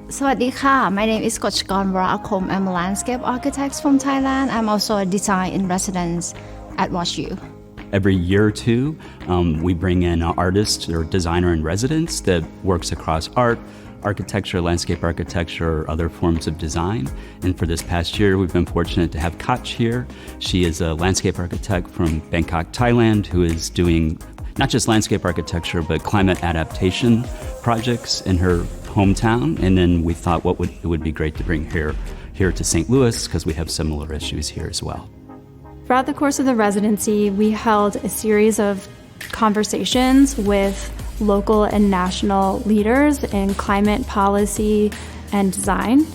Sawadee my name is Kotchakorn Voraakhom. I'm a landscape architect from Thailand. I'm also a design in residence at WashU. Every year or two, we bring in an artist or designer in residence that works across art, architecture, landscape architecture, or other forms of design. And for this past year, we've been fortunate to have Kotch here. She is a landscape architect from Bangkok, Thailand, who is doing not just landscape architecture, but climate adaptation projects in her hometown. And then we thought it would be great to bring her here to St. Louis because we have similar issues here as well. Throughout the course of the residency, we held a series of conversations with local and national leaders in climate policy and design.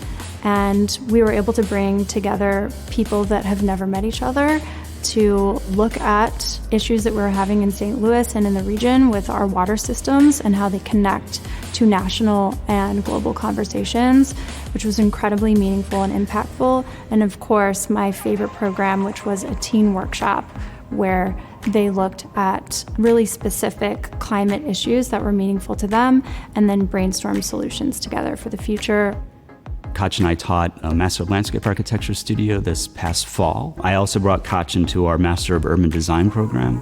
And we were able to bring together people that have never met each other to look at issues that we're having in St. Louis and in the region with our water systems and how they connect to national and global conversations, which was incredibly meaningful and impactful. And of course, my favorite program, which was a teen workshop where they looked at really specific climate issues that were meaningful to them and then brainstormed solutions together for the future. Kotch and I taught a Master of Landscape Architecture studio this past fall. I also brought Kotch into our Master of Urban Design program,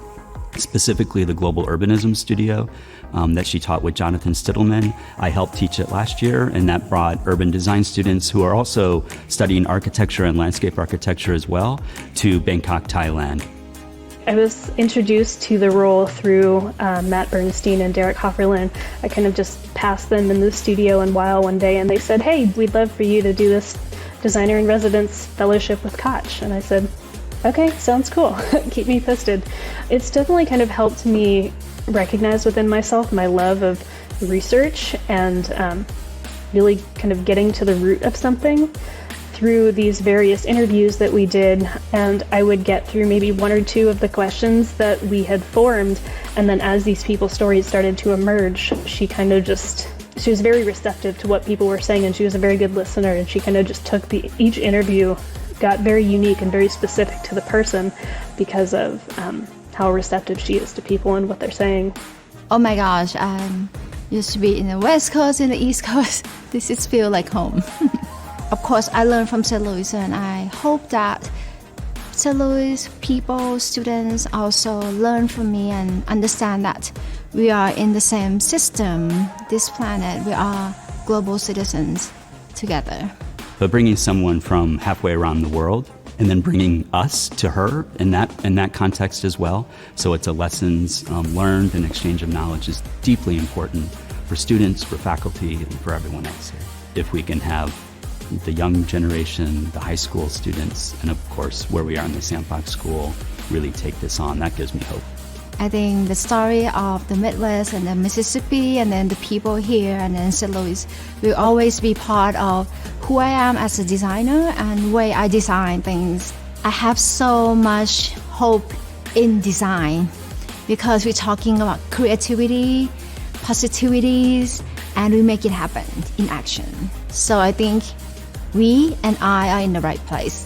specifically the Global Urbanism Studio that she taught with Jonathan Stittleman. I helped teach it last year, and that brought urban design students who are also studying architecture and landscape architecture as well to Bangkok, Thailand. I was introduced to the role through Matt Bernstein and Derek Hofferlin. I kind of just passed them in the studio in Weil one day and they said, "Hey, we'd love for you to do this designer in residence fellowship with Kotch." And I said, "Okay, sounds cool. Keep me posted." It's definitely kind of helped me recognize within myself my love of research and really kind of getting to the root of something through these various interviews that we did. And I would get through maybe one or two of the questions that we had formed, and then as these people's stories started to emerge, she was very receptive to what people were saying, and she was a very good listener, and she kind of just took each interview, got very unique and very specific to the person because of how receptive she is to people and what they're saying. Oh my gosh, I used to be in the West Coast and the East Coast. This is feel like home. Of course, I learned from St. Louis, and I hope that St. Louis people, students also learn from me and understand that we are in the same system, this planet. We are global citizens together. But bringing someone from halfway around the world and then bringing us to her in that context as well. So it's a lessons learned and exchange of knowledge is deeply important for students, for faculty, and for everyone else here. If we can have the young generation, the high school students, and of course where we are in the Sandbox School really take this on, that gives me hope. I think the story of the Midwest and the Mississippi and then the people here and then St. Louis will always be part of who I am as a designer and the way I design things. I have so much hope in design because we're talking about creativity, positivities, and we make it happen in action. So I think we and I are in the right place.